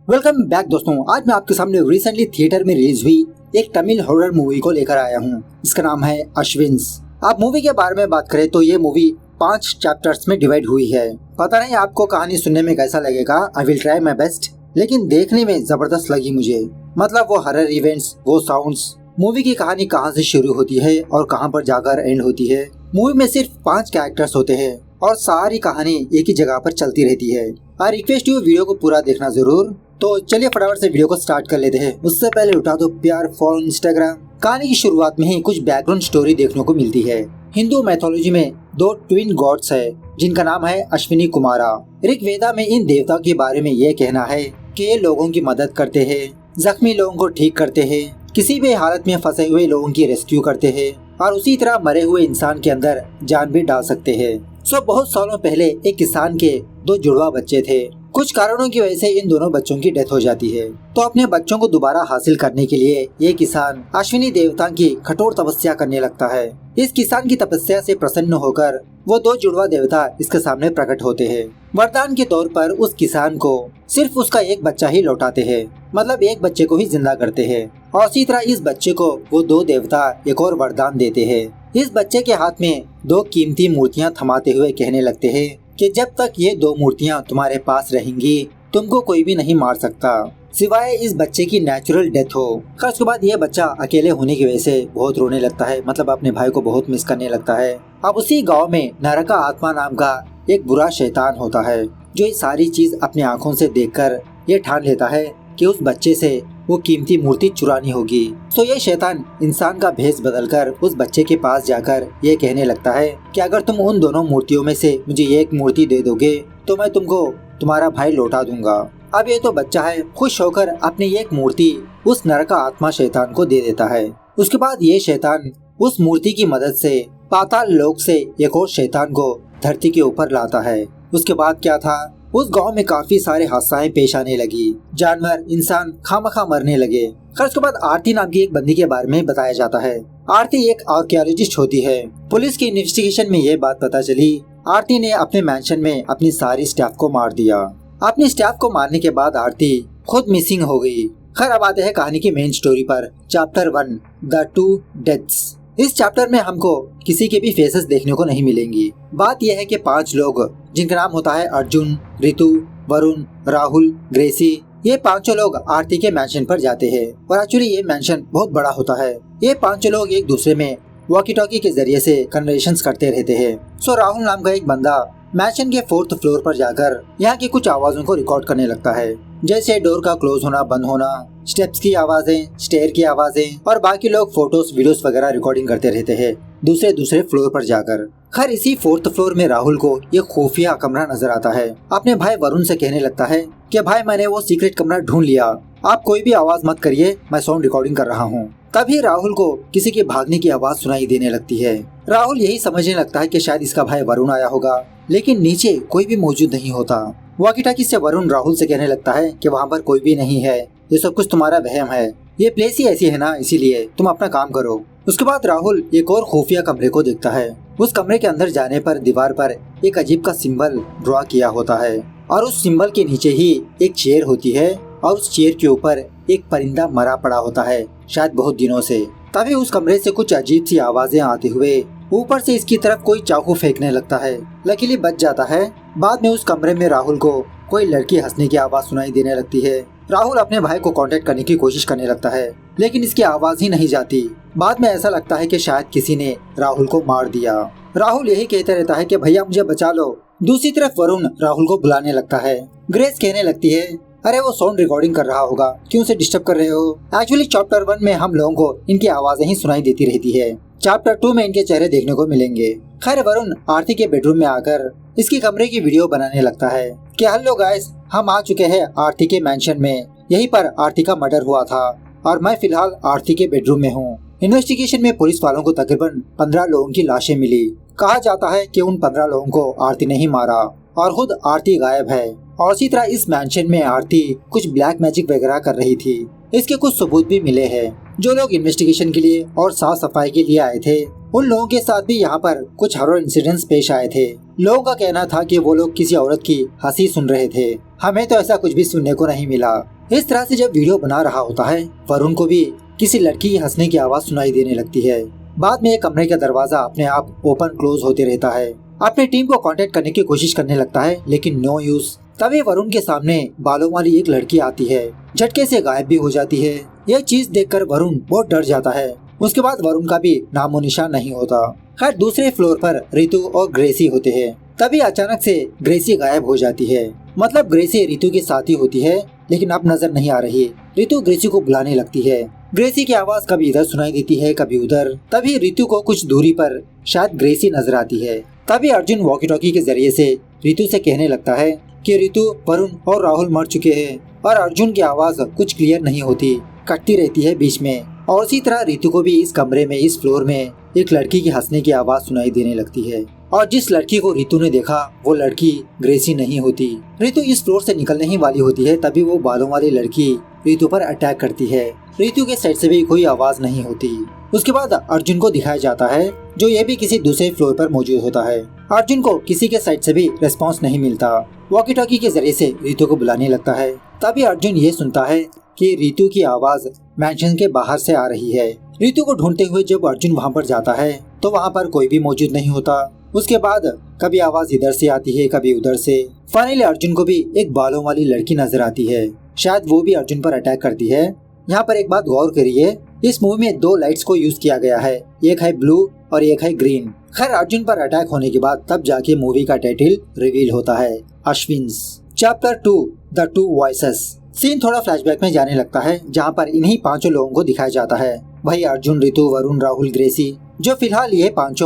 Welcome back दोस्तों। आज मैं आपके सामने रिसेंटली थिएटर में रिलीज हुई एक तमिल हॉरर मूवी को लेकर आया हूँ। इसका नाम है अश्विन्स। आप मूवी के बारे में बात करें तो ये मूवी 5 चैप्टर्स में डिवाइड हुई है। पता नहीं आपको कहानी सुनने में कैसा लगेगा, I will try my best, लेकिन देखने में जबरदस्त लगी मुझे। मतलब वो हॉरर इवेंट्स, वो साउंड्स, मूवी की कहानी कहाँ से शुरू होती है और कहाँ पर जाकर एंड होती है। मूवी में सिर्फ 5 कैरेक्टर्स होते हैं और सारी कहानी एक ही जगह पर चलती रहती है। आई रिक्वेस्ट यू वीडियो को पूरा देखना जरूर। तो चलिए फटाफट से वीडियो को स्टार्ट कर लेते हैं। उससे पहले उठा दो प्यार फॉलो इंस्टाग्राम। कहानी की शुरुआत में ही कुछ बैकग्राउंड स्टोरी देखने को मिलती है। हिंदू मैथोलॉजी में 2 ट्विन गॉड्स है जिनका नाम है अश्विनी कुमारा। ऋग्वेदा में इन देवता के बारे में ये कहना है कि ये लोगों की मदद करते हैं, जख्मी लोगों को ठीक करते हैं, किसी भी हालत में फंसे हुए लोगों की रेस्क्यू करते हैं और उसी तरह मरे हुए इंसान के अंदर जान भी डाल सकते हैं। बहुत सालों पहले एक किसान के 2 जुड़वा बच्चे थे। कुछ कारणों की वजह से इन दोनों बच्चों की डेथ हो जाती है। तो अपने बच्चों को दोबारा हासिल करने के लिए ये किसान अश्विनी देवता की कठोर तपस्या करने लगता है। इस किसान की तपस्या से प्रसन्न होकर वो 2 जुड़वा देवता इसके सामने प्रकट होते हैं। वरदान के तौर पर उस किसान को सिर्फ उसका एक बच्चा ही लौटाते हैं, मतलब एक बच्चे को ही जिंदा करते हैं। और इसी तरह इस बच्चे को वो 2 देवता एक और वरदान देते हैं। इस बच्चे के हाथ में 2 कीमती मूर्तियां थमाते हुए कहने लगते हैं कि जब तक ये 2 मूर्तियां तुम्हारे पास रहेंगी तुमको कोई भी नहीं मार सकता, सिवाय इस बच्चे की नेचुरल डेथ हो। उसके बाद ये बच्चा अकेले होने की वजह से बहुत रोने लगता है, मतलब अपने भाई को बहुत मिस करने लगता है। अब उसी गांव में नरका आत्मा नाम का एक बुरा शैतान होता है जो ये सारी चीज अपनी आंखों से देखकर ये ठान लेता है कि उस बच्चे से वो कीमती मूर्ति चुरानी होगी। ये शैतान इंसान का भेष बदलकर उस बच्चे के पास जाकर ये कहने लगता है कि अगर तुम उन दोनों मूर्तियों में से मुझे एक मूर्ति दे दोगे तो मैं तुमको तुम्हारा भाई लौटा दूंगा। अब ये तो बच्चा है, खुश होकर अपनी एक मूर्ति उस नरका आत्मा शैतान को दे देता है। उसके बाद ये शैतान उस मूर्ति की मदद से पाताल लोक से एक और शैतान को धरती के ऊपर लाता है। उसके बाद क्या था, उस गांव में काफी सारे हादसाएं पेश आने लगी। जानवर, इंसान खामखा मरने लगे। उसके बाद आरती नाम की एक बंदी के बारे में बताया जाता है। आरती एक आर्कियोलॉजिस्ट होती है। पुलिस की इन्वेस्टिगेशन में ये बात पता चली, आरती ने अपने मैंशन में अपनी सारी स्टाफ को मार दिया। अपनी स्टाफ को मारने के बाद आरती खुद मिसिंग हो गई। खैर अब आते हैं कहानी की मेन स्टोरी पर। Chapter 1 the 2 deaths. इस चैप्टर में हमको किसी के भी फेसेस देखने को नहीं मिलेंगी। बात यह है कि 5 लोग जिनका नाम होता है अर्जुन, रितु, वरुण, राहुल, ग्रेसी, ये 5 लोग आरती के मैंशन पर जाते हैं। और एक्चुअली ये मैंशन बहुत बड़ा होता है। ये 5 लोग एक दूसरे में वॉकी टॉकी के जरिए से कन्वर्सेशंस करते रहते हैं। राहुल नाम का एक बंदा मैंशन के 4th फ्लोर पर जाकर यहाँ की कुछ आवाजों को रिकॉर्ड करने लगता है, जैसे डोर का क्लोज होना, बंद होना, स्टेप्स की आवाजें, स्टेयर की आवाजें, और बाकी लोग फोटोज, वीडियोस वगैरह रिकॉर्डिंग करते रहते हैं दूसरे फ्लोर पर जाकर। खैर इसी 4th फ्लोर में राहुल को ये खुफिया कमरा नजर आता है। अपने भाई वरुण से कहने लगता है कि भाई मैंने वो सीक्रेट कमरा ढूंढ लिया, आप कोई भी आवाज मत करिए, मैं साउंड रिकॉर्डिंग कर रहा हूँ। तभी राहुल को किसी के भागने की आवाज सुनाई देने लगती है। राहुल यही समझने लगता है कि शायद इसका भाई वरुण आया होगा, लेकिन नीचे कोई भी मौजूद नहीं होता। वॉकी टॉकी से वरुण राहुल से कहने लगता है कि वहाँ पर कोई भी नहीं है, ये सब कुछ तुम्हारा वहम है, ये प्लेस ही ऐसी है ना, इसीलिए तुम अपना काम करो। उसके बाद राहुल एक और खुफिया कमरे को देखता है। उस कमरे के अंदर जाने पर दीवार पर एक अजीब का सिंबल ड्रॉ किया होता है और उस सिंबल के नीचे ही एक चेयर होती है और उस चेयर के ऊपर एक परिंदा मरा पड़ा होता है, शायद बहुत दिनों से। तभी उस कमरे से कुछ अजीब सी आवाजें आते हुए ऊपर से इसकी तरफ कोई चाकू फेंकने लगता है। लकीली बच जाता है। बाद में उस कमरे में राहुल को कोई लड़की हंसने की आवाज सुनाई देने लगती है। राहुल अपने भाई को कांटेक्ट करने की कोशिश करने लगता है, लेकिन इसकी आवाज ही नहीं जाती। बाद में ऐसा लगता है कि शायद किसी ने राहुल को मार दिया। राहुल यही कहते रहता है कि भैया मुझे बचा लो। दूसरी तरफ वरुण राहुल को बुलाने लगता है। ग्रेस कहने लगती है अरे वो साउंड रिकॉर्डिंग कर रहा होगा, क्यों उसे डिस्टर्ब कर रहे हो। एक्चुअली चैप्टर 1 में हम लोगों को इनकी आवाजें ही सुनाई देती रहती है। चैप्टर 2 में इनके चेहरे देखने को मिलेंगे। खैर वरुण आरती के बेडरूम में आकर इसकी कमरे की वीडियो बनाने लगता है कि हेलो गाइस, हम आ चुके हैं आरती के मैंशन में, यहीं पर आरती का मर्डर हुआ था और मैं फिलहाल आरती के बेडरूम में हूँ। इन्वेस्टिगेशन में पुलिस वालों को तकरीबन 15 लोगों की लाशें मिली। कहा जाता है कि उन 15 लोगों को आरती ने ही मारा और खुद आरती गायब है। और इसी तरह इस मैंशन में आरती कुछ ब्लैक मैजिक वगैरह कर रही थी। इसके कुछ सबूत भी मिले हैं। जो लोग इन्वेस्टिगेशन के लिए और साफ सफाई के लिए आए थे उन लोगों के साथ भी यहाँ पर कुछ हॉरर इंसिडेंट्स पेश आए थे। लोगों का कहना था कि वो लोग किसी औरत की हंसी सुन रहे थे। हमें तो ऐसा कुछ भी सुनने को नहीं मिला। इस तरह से जब वीडियो बना रहा होता है वरुण को भी किसी लड़की की हंसने की आवाज सुनाई देने लगती है। बाद में एक कमरे का दरवाजा अपने आप ओपन क्लोज होते रहता है। अपनी टीम को कांटेक्ट करने की कोशिश करने लगता है लेकिन नो यूज। तभी वरुण के सामने बालों वाली एक लड़की आती है, झटके से गायब भी हो जाती है। यह चीज देखकर वरुण बहुत डर जाता है। उसके बाद वरुण का भी नामो निशान नहीं होता। खैर दूसरे फ्लोर पर रितु और ग्रेसी होते हैं। तभी अचानक से ग्रेसी गायब हो जाती है। मतलब ग्रेसी रितु के साथ ही होती है लेकिन अब नजर नहीं आ रही। रितु ग्रेसी को बुलाने लगती है। ग्रेसी की आवाज कभी इधर सुनाई देती है कभी उधर। तभी रितु को कुछ दूरी पर शायद ग्रेसी नजर आती है। तभी अर्जुन वॉकी टॉकी के जरिए से रितु से कहने लगता है कि रितु, वरुण और राहुल मर चुके हैं। और अर्जुन की आवाज कुछ क्लियर नहीं होती, कटती रहती है बीच में। और इसी तरह रितु को भी इस कमरे में इस फ्लोर में एक लड़की की हंसने की आवाज सुनाई देने लगती है। और जिस लड़की को रितु ने देखा वो लड़की ग्रेसी नहीं होती। रितु इस फ्लोर से निकलने ही वाली होती है तभी वो बालों वाली लड़की रितु पर अटैक करती है। रितु के साइड से भी कोई आवाज नहीं होती। उसके बाद अर्जुन को दिखाया जाता है जो ये भी किसी दूसरे फ्लोर पर मौजूद होता है। अर्जुन को किसी के साइड से भी रिस्पॉन्स नहीं मिलता। वॉकी टॉकी के जरिए से रितु को बुलाने लगता है। तभी अर्जुन ये सुनता है कि रितु की आवाज मैंशन के बाहर से आ रही है। रितु को ढूंढते हुए जब अर्जुन वहाँ पर जाता है तो वहाँ पर कोई भी मौजूद नहीं होता। उसके बाद कभी आवाज इधर से आती है कभी उधर से। फाइनली अर्जुन को भी एक बालों वाली लड़की नजर आती है, शायद वो भी अर्जुन पर अटैक करती है। यहाँ पर एक बात गौर करिए, इस मूवी में 2 लाइट्स को यूज किया गया है, एक है ब्लू और एक है ग्रीन। खैर अर्जुन पर अटैक होने के बाद तब जाके मूवी का टाइटल रिवील होता है, Ashwins. Chapter 2 the 2 voices. Scene थोड़ा फ्लैशबैक में जाने लगता है जहाँ पर इन्हीं 5 लोगों को दिखाया जाता है। वही अर्जुन, रितु, वरुण, राहुल, ग्रेसी, जो फिलहाल ये 5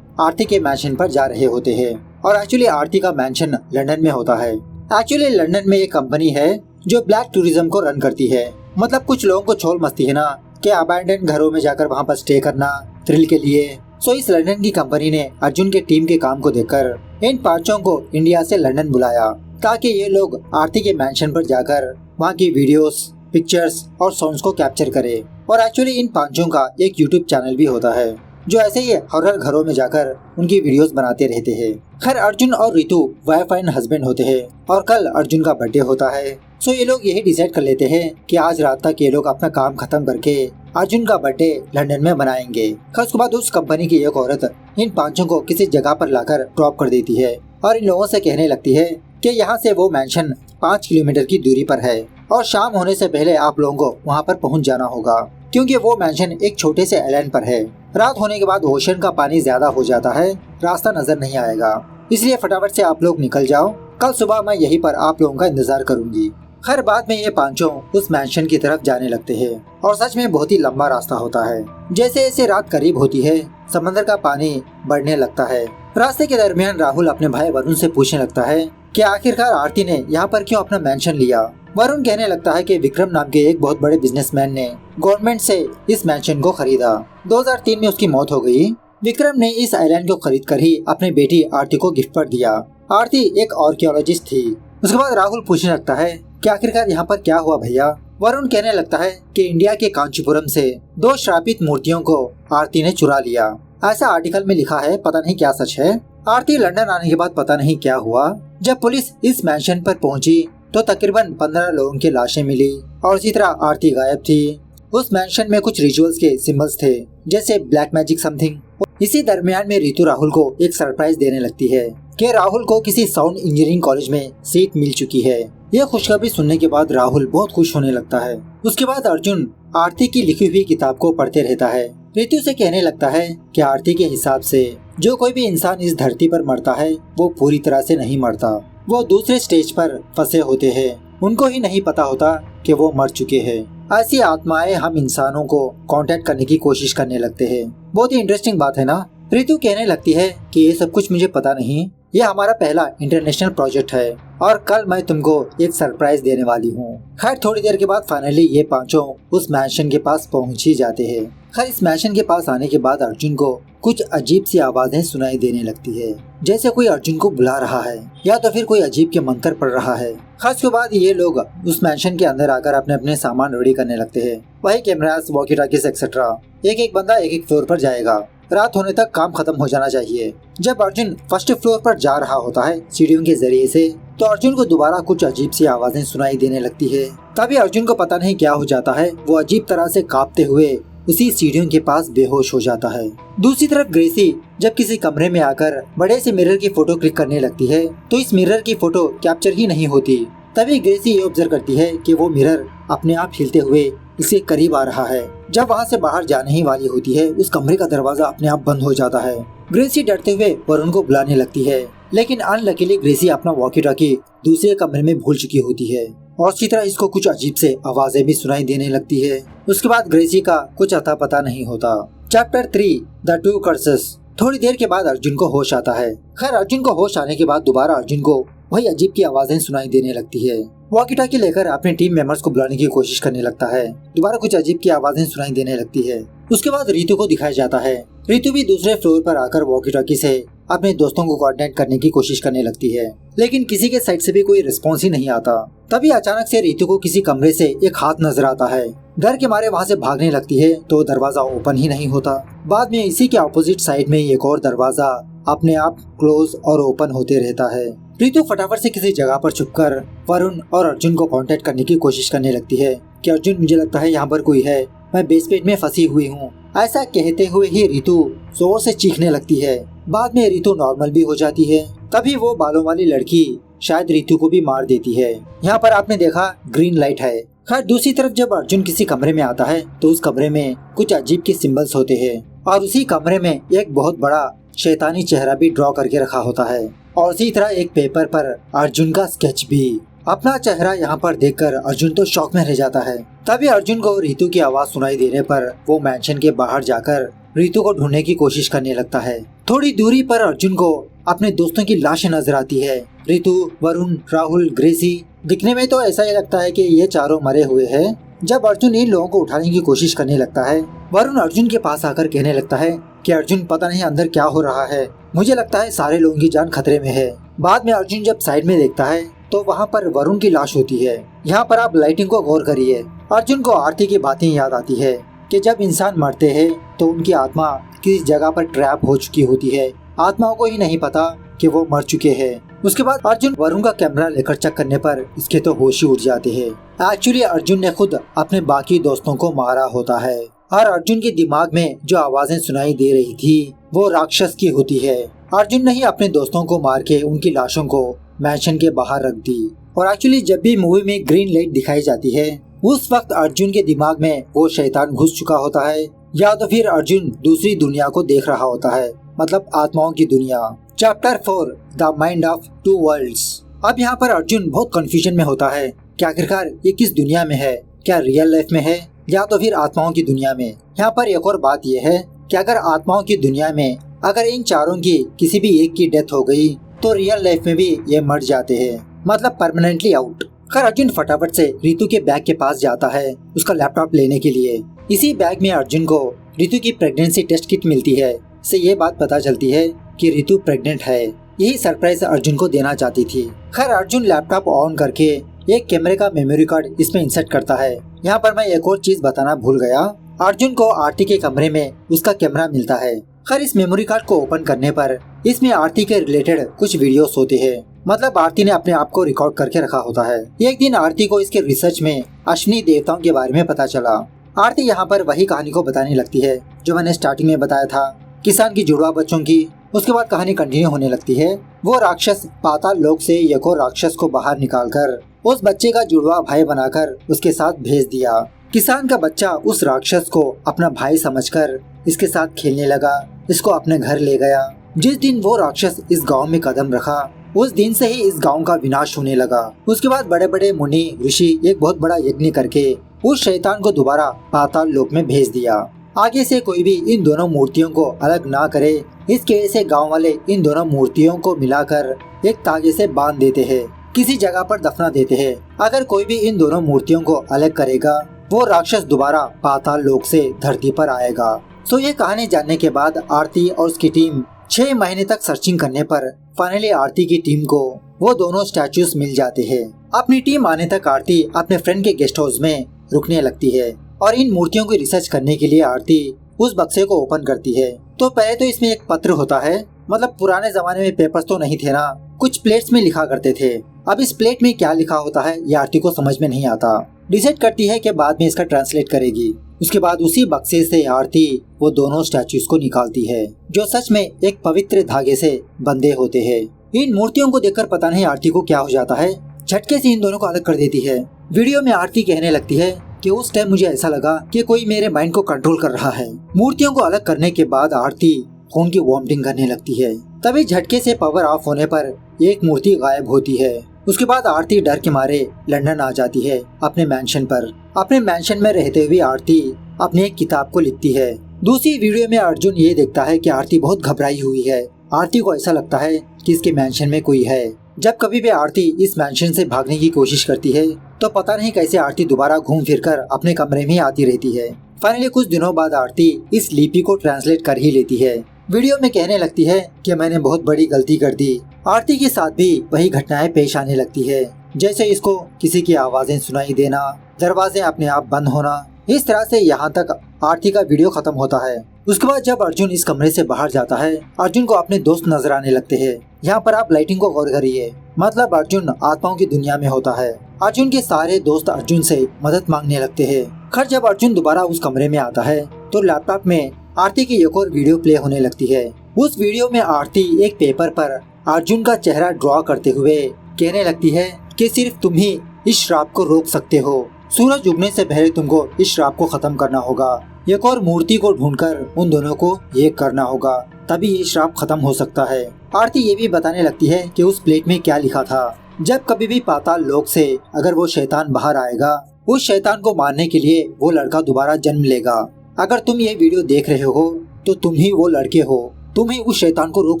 आरती के मैंशन पर जा रहे होते हैं। और एक्चुअली आरती का मैंशन लंदन में होता है। एक्चुअली लंदन में एक कंपनी है जो ब्लैक टूरिज्म को रन करती है। मतलब कुछ लोगों को छोल मस्ती है ना कि अबैंडन घरों में जाकर वहाँ पर स्टे करना थ्रिल के लिए। सो इस लंदन की कंपनी ने अर्जुन के टीम के काम को देखकर इन 5 को इंडिया से लंदन बुलाया ताकि ये लोग आरती के मैंशन पर जाकर वहाँ की वीडियोस, पिक्चर्स और सॉन्ग्स को कैप्चर करे। और एक्चुअली इन 5 का एक यूट्यूब चैनल भी होता है जो ऐसे ही हॉरर घरों में जाकर उनकी वीडियोस बनाते रहते हैं। खैर अर्जुन और रितु वाइफ एंड हस्बैंड होते हैं और कल अर्जुन का बर्थडे होता है। सो ये लोग यही डिसाइड कर लेते हैं कि आज रात तक ये लोग अपना काम खत्म करके अर्जुन का बर्थडे लंदन में मनाएंगे। खैर उसके बाद उस कंपनी की एक औरत इन 5 को किसी जगह पर लाकर ड्रॉप कर देती है और इन लोगों से कहने लगती है कि यहाँ से वो मैंशन 5 किलोमीटर की दूरी पर है और शाम होने से पहले आप लोगों को वहाँ पर पहुँच जाना होगा क्योंकि वो मैंशन एक छोटे से आइलैंड पर है। रात होने के बाद ओशन का पानी ज्यादा हो जाता है, रास्ता नजर नहीं आएगा, इसलिए फटाफट से आप लोग निकल जाओ। कल सुबह मैं यहीं पर आप लोगों का इंतजार करूंगी। खैर बाद में ये 5 उस मैंशन की तरफ जाने लगते हैं और सच में बहुत ही लंबा रास्ता होता है। जैसे जैसे रात करीब होती है समंदर का पानी बढ़ने लगता है। रास्ते के दरमियान राहुल अपने भाई वरुण से पूछने लगता है कि आखिरकार आरती ने यहाँ पर क्यों अपना मैंशन लिया। वरुण कहने लगता है कि विक्रम नाम के एक बहुत बड़े बिजनेसमैन ने गवर्नमेंट से इस मैंशन को खरीदा। 2003 में उसकी मौत हो गई। विक्रम ने इस आइलैंड को खरीद कर ही अपनी बेटी आरती को गिफ्ट पर दिया। आरती एक आर्कियोलॉजिस्ट थी। उसके बाद राहुल पूछने लगता है कि आखिरकार यहाँ पर क्या हुआ भैया। वरुण कहने लगता है कि इंडिया के कांचीपुरम से 2 श्रापित मूर्तियों को आरती ने चुरा लिया। ऐसा आर्टिकल में लिखा है, पता नहीं क्या सच है। आरती लंदन आने के बाद पता नहीं क्या हुआ, जब पुलिस इस मैंशन पर पहुंची तो तकरीबन 15 लोगों की लाशें मिली और इसी तरह आरती गायब थी। उस मैंशन में कुछ रिचुअल्स के सिंबल्स थे जैसे ब्लैक मैजिक समथिंग। इसी दरमियान में रितु राहुल को एक सरप्राइज देने लगती है कि राहुल को किसी साउंड इंजीनियरिंग कॉलेज में सीट मिल चुकी है। यह खुशखबरी सुनने के बाद राहुल बहुत खुश होने लगता है। उसके बाद अर्जुन आरती की लिखी हुई किताब को पढ़ते रहता है। रितु से कहने लगता है कि आरती के हिसाब से जो कोई भी इंसान इस धरती पर मरता है वो पूरी तरह से नहीं मरता, वो दूसरे स्टेज पर फंसे होते हैं। उनको ही नहीं पता होता कि वो मर चुके हैं। ऐसी आत्माएं हम इंसानों को कांटेक्ट करने की कोशिश करने लगते हैं। बहुत ही इंटरेस्टिंग बात है ना। रितु कहने लगती है कि ये सब कुछ मुझे पता नहीं, ये हमारा पहला इंटरनेशनल प्रोजेक्ट है और कल मैं तुमको एक सरप्राइज देने वाली हूँ। खैर थोड़ी देर के बाद फाइनली ये 5 उस मैंशन के पास पहुँच ही जाते हैं। खैर इस मैंशन के पास आने के बाद अर्जुन को कुछ अजीब सी आवाजें सुनाई देने लगती है, जैसे कोई अर्जुन को बुला रहा है या तो फिर कोई अजीब के मंत्र पढ़ रहा है। खास के बाद ये लोग उस मैंशन के अंदर आकर अपने अपने सामान रेडी करने लगते हैं। वही कैमरास, वॉकी टॉकीज एक्सेट्रा। एक एक बंदा एक एक फ्लोर पर जाएगा। रात होने तक काम खत्म हो जाना चाहिए। जब अर्जुन फर्स्ट फ्लोर पर जा रहा होता है सीढ़ियों के जरिए से, तो अर्जुन को दोबारा कुछ अजीब सी आवाजें सुनाई देने लगती है। तभी अर्जुन को पता नहीं क्या हो जाता है, वो अजीब तरह से कांपते हुए उसी सीढ़ियों के पास बेहोश हो जाता है। दूसरी तरफ ग्रेसी जब किसी कमरे में आकर बड़े से मिरर की फोटो क्लिक करने लगती है, तो इस मिरर की फोटो कैप्चर ही नहीं होती। तभी ग्रेसी ये ऑब्जर्व करती है कि वो मिरर अपने आप हिलते हुए इसके करीब आ रहा है। जब वहाँ से बाहर जाने ही वाली होती है, उस कमरे का दरवाजा अपने आप बंद हो जाता है। ग्रेसी डरते हुए वरुण को बुलाने लगती है, लेकिन अनलकीली ग्रेसी अपना वॉकी टॉकी दूसरे कमरे में भूल चुकी होती है और इसी तरह इसको कुछ अजीब से आवाजें भी सुनाई देने लगती है। उसके बाद ग्रेसी का कुछ अता पता नहीं होता। Chapter 3 the two curses. थोड़ी देर के बाद अर्जुन को होश आता है। खैर अर्जुन को होश आने के बाद दोबारा अर्जुन को वही अजीब की आवाजें सुनाई देने लगती है। वॉकी टॉकी लेकर अपने टीम मेंबर्स को बुलाने की कोशिश करने लगता है। दोबारा कुछ अजीब की आवाजें सुनाई देने लगती है। उसके बाद रितु को दिखाया जाता है। रितु भी दूसरे फ्लोर पर आकर वॉकी टॉकी से अपने दोस्तों को कोऑर्डिनेट करने की कोशिश करने लगती है, लेकिन किसी के साइड से भी कोई रिस्पॉन्स ही नहीं आता। तभी अचानक से रितु को किसी कमरे से एक हाथ नजर आता है। डर के मारे वहाँ से भागने लगती है तो दरवाजा ओपन ही नहीं होता। बाद में इसी के अपोजिट साइड में एक और दरवाजा अपने आप क्लोज और ओपन होते रहता है। रितु फटाफट से किसी जगह पर छुपकर वरुण और अर्जुन को कांटेक्ट करने की कोशिश करने लगती है कि अर्जुन, मुझे लगता है यहाँ पर कोई है, मैं बेसमेंट में फंसी हुई हूँ। ऐसा कहते हुए ही रितु जोर से चीखने लगती है। बाद में रितु नॉर्मल भी हो जाती है। तभी वो बालों वाली लड़की शायद रितु को भी मार देती है। यहाँ पर आपने देखा ग्रीन लाइट है। खैर दूसरी तरफ जब अर्जुन किसी कमरे में आता है तो उस कमरे में कुछ अजीब के सिंबल्स होते हैं और उसी कमरे में एक बहुत बड़ा शैतानी चेहरा भी ड्रॉ करके रखा होता है और इसी तरह एक पेपर पर अर्जुन का स्केच भी। अपना चेहरा यहाँ पर देखकर अर्जुन तो शॉक में रह जाता है। तभी अर्जुन को रितु की आवाज सुनाई देने पर वो मैंशन के बाहर जाकर रितु को ढूंढने की कोशिश करने लगता है। थोड़ी दूरी पर अर्जुन को अपने दोस्तों की लाशें नजर आती है। रितु, वरुण, राहुल, ग्रेसी। दिखने में तो ऐसा ही लगता है कि ये चारों मरे हुए हैं। जब अर्जुन इन लोगों को उठाने की कोशिश करने लगता है, वरुण अर्जुन के पास आकर कहने लगता है कि अर्जुन, पता नहीं अंदर क्या हो रहा है, मुझे लगता है सारे लोगों की जान खतरे में है। बाद में अर्जुन जब साइड में देखता है तो वहाँ पर वरुण की लाश होती है। यहाँ पर आप लाइटिंग को गौर करिए। अर्जुन को आरती की बातें याद आती है कि जब इंसान मरते हैं तो उनकी आत्मा किसी जगह पर ट्रैप हो चुकी होती है। आत्माओं को ही नहीं पता कि वो मर चुके हैं। उसके बाद अर्जुन वरुण का कैमरा लेकर चेक करने पर इसके तो होश ही उड़ जाते हैं। एक्चुअली अर्जुन ने खुद अपने बाकी दोस्तों को मारा होता है और अर्जुन के दिमाग में जो आवाजें सुनाई दे रही थी वो राक्षस की होती है। अर्जुन ने ही अपने दोस्तों को मार के उनकी लाशों को मैंशन के बाहर रख दी। और एक्चुअली जब भी मूवी में ग्रीन लाइट दिखाई जाती है उस वक्त अर्जुन के दिमाग में वो शैतान घुस चुका होता है या तो फिर अर्जुन दूसरी दुनिया को देख रहा होता है, मतलब आत्माओं की दुनिया। Chapter 4 the mind of two worlds. अब यहाँ पर अर्जुन बहुत कंफ्यूजन में होता है कि आखिरकार ये किस दुनिया में है, क्या रियल लाइफ में है या तो फिर आत्माओं की दुनिया में। यहाँ पर एक और बात यह है कि अगर आत्माओं की दुनिया में अगर इन चारों की किसी भी एक की डेथ हो गई तो रियल लाइफ में भी ये मर जाते हैं, मतलब परमानेंटली आउट। खैर अर्जुन फटाफट से रितु के बैग के पास जाता है उसका लैपटॉप लेने के लिए। इसी बैग में अर्जुन को रितु की प्रेगनेंसी टेस्ट किट मिलती है। इससे ये बात पता चलती है कि रितु प्रेग्नेंट है। यही सरप्राइज अर्जुन को देना चाहती थी। खैर अर्जुन लैपटॉप ऑन करके एक कैमरे का मेमोरी कार्ड इसमें इंसर्ट करता है। यहाँ पर मैं एक और चीज बताना भूल गया। अर्जुन को आरती के कमरे में उसका कैमरा मिलता है। खैर इस मेमोरी कार्ड को ओपन करने पर इसमें आरती के रिलेटेड कुछ वीडियोस होते हैं, मतलब आरती ने अपने आप को रिकॉर्ड करके रखा होता है। एक दिन आरती को इसके रिसर्च में अश्विनी देवताओं के बारे में पता चला। आरती यहाँ पर वही कहानी को बताने लगती है जो मैंने स्टार्टिंग में बताया था, किसान की जुड़वा बच्चों की। उसके बाद कहानी कंटिन्यू होने लगती है। वो राक्षस पाताल लोक से एक और राक्षस को बाहर निकालकर उस बच्चे का जुड़वा भाई बनाकर उसके साथ भेज दिया। किसान का बच्चा उस राक्षस को अपना भाई समझकर इसके साथ खेलने लगा, इसको अपने घर ले गया। जिस दिन वो राक्षस इस गांव में कदम रखा उस दिन से ही इस गांव का विनाश होने लगा। उसके बाद बड़े बड़े मुनि ऋषि एक बहुत बड़ा यज्ञ करके उस शैतान को दोबारा पाताल लोक में भेज दिया। आगे से कोई भी इन दोनों मूर्तियों को अलग ना करे, इसके वजह से गाँव वाले इन दोनों मूर्तियों को मिलाकर एक तागे से बांध देते हैं, किसी जगह पर दफना देते हैं। अगर कोई भी इन दोनों मूर्तियों को अलग करेगा वो राक्षस दोबारा पाताल लोक से धरती पर आएगा। सो ये कहानी जानने के बाद आरती और उसकी टीम 6 महीने तक सर्चिंग करने पर फाइनली आरती की टीम को वो दोनों स्टैचूज मिल जाते हैं। अपनी टीम आने तक आरती अपने फ्रेंड के गेस्ट हाउस में रुकने लगती है और इन मूर्तियों की रिसर्च करने के लिए आरती उस बक्से को ओपन करती है तो पहले तो इसमें एक पत्र होता है, मतलब पुराने जमाने में पेपर्स तो नहीं थे ना, कुछ प्लेट्स में लिखा करते थे। अब इस प्लेट में क्या लिखा होता है ये आरती को समझ में नहीं आता। डिसाइड करती है कि बाद में इसका ट्रांसलेट करेगी। उसके बाद उसी बक्से से आरती वो दोनों स्टैचूज को निकालती है जो सच में एक पवित्र धागे से बंधे होते हैं। इन मूर्तियों को देखकर पता नहीं आरती को क्या हो जाता है, झटके से इन दोनों को अलग कर देती है। वीडियो में आरती कहने लगती है कि उस टाइम मुझे ऐसा लगा कि कोई मेरे माइंड को कंट्रोल कर रहा है। मूर्तियों को अलग करने के बाद आरती खून की वॉमिटिंग करने लगती है। तभी झटके से पावर ऑफ होने पर एक मूर्ति गायब होती है। उसके बाद आरती डर के मारे लंदन आ जाती है अपने मैंशन पर। अपने मैंशन में रहते हुए आरती अपनी एक किताब को लिखती है। दूसरी वीडियो में अर्जुन ये देखता है कि आरती बहुत घबराई हुई है। आरती को ऐसा लगता है कि इसके मैंशन में कोई है। जब कभी भी आरती इस मैंशन से भागने की कोशिश करती है तो पता नहीं कैसे आरती दोबारा घूम फिर कर अपने कमरे में आती रहती है। फाइनली कुछ दिनों बाद आरती इस लिपि को ट्रांसलेट कर ही लेती है। वीडियो में कहने लगती है कि मैंने बहुत बड़ी गलती कर दी। आरती के साथ भी वही घटनाएं पेश आने लगती है, जैसे इसको किसी की आवाजें सुनाई देना, दरवाजे अपने आप बंद होना। इस तरह से यहाँ तक आरती का वीडियो खत्म होता है। उसके बाद जब अर्जुन इस कमरे से बाहर जाता है, अर्जुन को अपने दोस्त नजर आने लगते हैं। यहाँ पर आप लाइटिंग को गौर करिए, मतलब अर्जुन आत्माओं की दुनिया में होता है। अर्जुन के सारे दोस्त अर्जुन से मदद मांगने लगते हैं। खैर जब अर्जुन दोबारा उस कमरे में आता है तो लैपटॉप में आरती की एक और वीडियो प्ले होने लगती है। उस वीडियो में आरती एक पेपर पर अर्जुन का चेहरा ड्रॉ करते हुए कहने लगती है कि सिर्फ तुम ही इस श्राप को रोक सकते हो। सूरज उगने से पहले तुमको इस श्राप को खत्म करना होगा। एक और मूर्ति को ढूंढकर उन दोनों को एक करना होगा, तभी ये श्राप खत्म हो सकता है। आरती ये भी बताने लगती है कि उस प्लेट में क्या लिखा था। जब कभी भी पाताल लोक से अगर वो शैतान बाहर आएगा, उस शैतान को मारने के लिए वो लड़का दोबारा जन्म लेगा। अगर तुम ये वीडियो देख रहे हो तो तुम ही वो लड़के हो, तुम ही उस शैतान को रोक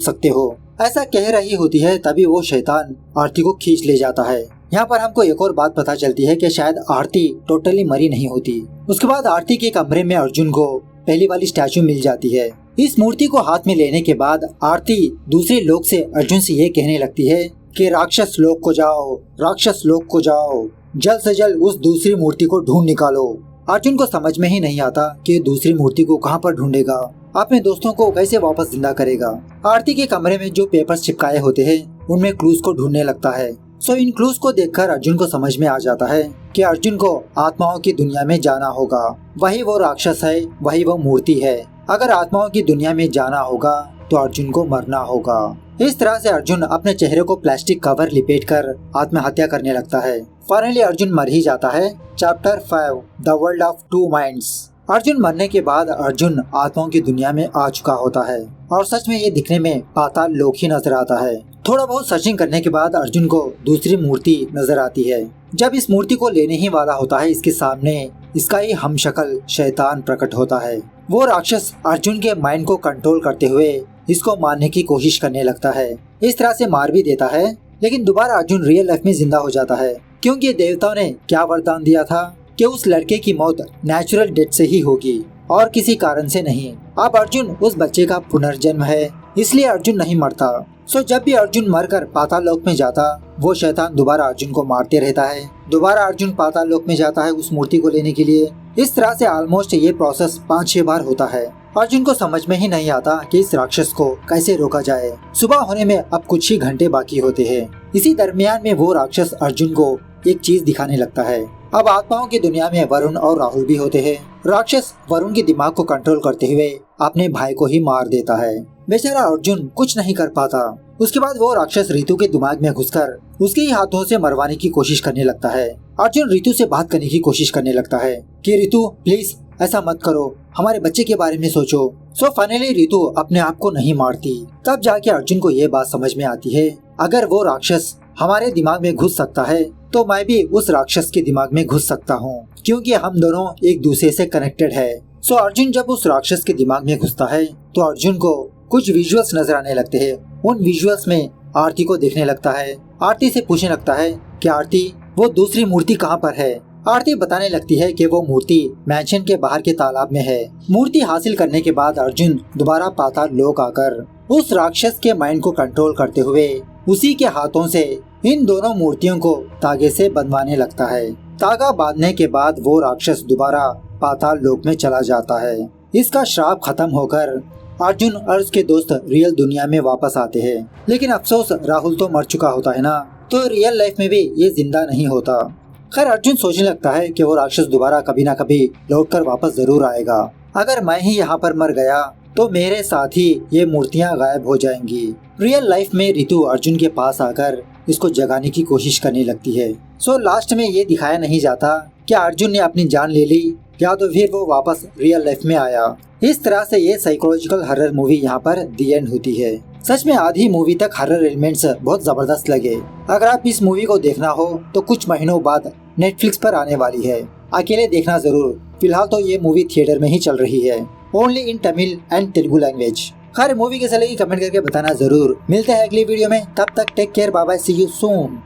सकते हो। ऐसा कह रही होती है, तभी वो शैतान आरती को खींच ले जाता है। यहाँ पर हमको एक और बात पता चलती है कि शायद आरती टोटली मरी नहीं होती। उसके बाद आरती के कमरे में अर्जुन को पहली वाली स्टैचू मिल जाती है। इस मूर्ति को हाथ में लेने के बाद आरती दूसरे लोक से अर्जुन से ये कहने लगती है कि राक्षस लोक को जाओ, राक्षस लोक को जाओ, जल्द से जल्द उस दूसरी मूर्ति को ढूंढ निकालो। अर्जुन को समझ में ही नहीं आता कि दूसरी मूर्ति को कहाँ पर ढूंढेगा, अपने दोस्तों को कैसे वापस जिंदा करेगा। आरती के कमरे में जो पेपर्स चिपकाए होते हैं उनमें क्लूज को ढूंढने लगता है। इन क्लूज को देखकर अर्जुन को समझ में आ जाता है कि अर्जुन को आत्माओं की दुनिया में जाना होगा। वही वो राक्षस है, वही वो मूर्ति है। अगर आत्माओं की दुनिया में जाना होगा तो अर्जुन को मरना होगा। इस तरह से अर्जुन अपने चेहरे को प्लास्टिक कवर लिपेट कर आत्महत्या करने लगता है। फाइनली अर्जुन मर ही जाता है। Chapter 5 the world of two minds. Arjun मरने के बाद अर्जुन आत्माओं की दुनिया में आ चुका होता है और सच में ये दिखने में पाताल लोक ही नजर आता है। थोड़ा बहुत सर्चिंग करने के बाद अर्जुन को दूसरी मूर्ति नजर आती है। जब इस मूर्ति को लेने ही वाला होता है, इसके सामने इसका ही हमशक्ल शैतान प्रकट होता है। वो राक्षस अर्जुन के माइंड को कंट्रोल करते हुए इसको मारने की कोशिश करने लगता है। इस तरह से मार भी देता है, लेकिन दोबारा अर्जुन रियल लाइफ में जिंदा हो जाता है, क्योंकि देवताओं ने क्या वरदान दिया था कि उस लड़के की मौत नेचुरल डेथ से ही होगी और किसी कारण से नहीं। अब अर्जुन उस बच्चे का पुनर्जन्म है, इसलिए अर्जुन नहीं मरता। जब भी अर्जुन मरकर पाताल लोक में जाता, वो शैतान दोबारा अर्जुन को मारते रहता है। दोबारा अर्जुन पाताल लोक में जाता है उस मूर्ति को लेने के लिए। इस तरह से ऑलमोस्ट ये प्रोसेस 5-6 बार होता है। अर्जुन को समझ में ही नहीं आता कि इस राक्षस को कैसे रोका जाए। सुबह होने में अब कुछ ही घंटे बाकी होते हैं। इसी दरमियान में वो राक्षस अर्जुन को एक चीज दिखाने लगता है। अब आत्माओं की दुनिया में वरुण और राहुल भी होते हैं। राक्षस वरुण के दिमाग को कंट्रोल करते हुए अपने भाई को ही मार देता है। बेचारा अर्जुन कुछ नहीं कर पाता। उसके बाद वो राक्षस ऋतु के दिमाग में घुसकर उसके ही हाथों से मरवाने की कोशिश करने लगता है। अर्जुन ऋतु से बात करने की कोशिश करने लगता है कि ऋतु प्लीज ऐसा मत करो, हमारे बच्चे के बारे में सोचो। फाइनली ऋतु अपने आप को नहीं मारती। तब जाके अर्जुन को ये बात समझ में आती है, अगर वो राक्षस हमारे दिमाग में घुस सकता है तो मैं भी उस राक्षस के दिमाग में घुस सकता हूँ, क्योंकि हम दोनों एक दूसरे से कनेक्टेड है। अर्जुन जब उस राक्षस के दिमाग में घुसता है तो अर्जुन को कुछ विजुअल्स नजर आने लगते हैं। उन विजुअल्स में आरती को देखने लगता है। आरती से पूछने लगता है कि आरती वो दूसरी मूर्ति कहाँ पर है। आरती बताने लगती है कि वो मूर्ति मैंशन के बाहर के तालाब में है। मूर्ति हासिल करने के बाद अर्जुन दोबारा पाताल लोक आकर उस राक्षस के माइंड को कंट्रोल करते हुए उसी के हाथों से इन दोनों मूर्तियों को तागे से बंधवाने लगता है। तागा बांधने के बाद वो राक्षस दोबारा पाताल लोक में चला जाता है। इसका श्राप खत्म होकर अर्जुन और उसके दोस्त रियल दुनिया में वापस आते हैं, लेकिन अफसोस राहुल तो मर चुका होता है ना, तो रियल लाइफ में भी ये जिंदा नहीं होता। खैर अर्जुन सोचने लगता है कि वो राक्षस दोबारा कभी ना कभी लौटकर वापस जरूर आएगा। अगर मैं ही यहाँ पर मर गया तो मेरे साथ ही ये मूर्तियाँ गायब हो जाएंगी। रियल लाइफ में रितु अर्जुन के पास आकर इसको जगाने की कोशिश करने लगती है। सो लास्ट में ये दिखाया नहीं जाता कि अर्जुन ने अपनी जान ले ली या तो फिर वो वापस रियल लाइफ में आया। इस तरह से ये साइकोलॉजिकल हॉरर मूवी यहाँ पर दी एंड होती है। सच में आधी मूवी तक हॉरर एलिमेंट्स बहुत जबरदस्त लगे। अगर आप इस मूवी को देखना हो तो कुछ महीनों बाद नेटफ्लिक्स पर आने वाली है, अकेले देखना जरूर। फिलहाल तो ये मूवी थिएटर में ही चल रही है, only in Tamil and Telugu language. खैर मूवी कैसे लगी कमेंट करके बताना जरूर। मिलते हैं अगली वीडियो में, तब तक take care, bye bye, see you soon.